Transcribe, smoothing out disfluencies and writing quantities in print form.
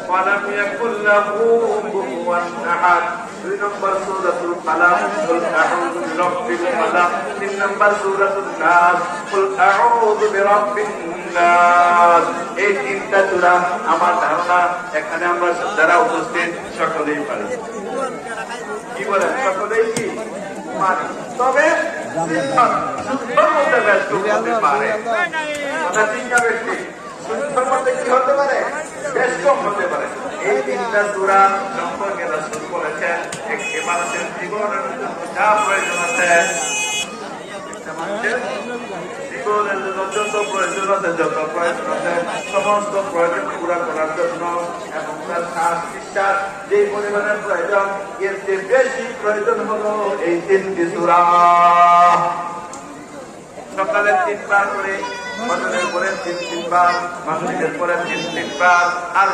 ওয়া লাম ইয়াকুল লাহু কুফুওয়ান আহাদ। 2 নম্বর সূরাতুল কালাম, কুল আউযু বিরাব্বিল ফালাক। 3 নম্বর সূরাতুন নাস, কুল আউযু বিরাব্বিন নাস। এই তিনটা সূরা আমার ধারণা এখানে আমরা যারা উপস্থিত সকলেই পারি। কি বলেন, সকলেই কি পারি? তবে শুদ্ধর মধ্যে ব্যস্ত হতে পারে, কথা ঠিক না ব্যক্তি? শুদ্ধর মধ্যে কি হতে পারে? ব্যস্ত হতে পারে। এই তিনটা সূরা সম্পর্কে রাসূল বলেছেন, একটি মানুষের জীবনের জন্য যা প্রয়োজন আছে, জীবনের জন্য যত প্রয়োজন আছে, সমস্ত প্রয়োজন পুরা করার জন্য এবং তার শ্বাস নিঃশ্বাস যে পরিমাণের প্রয়োজন, এর চেয়ে বেশি প্রয়োজন হলো এই তিনটি সূরা। সকালে 3 বার করে, ফজরের পরে 3 বার, মাগরিবের পরে 3 বার, আর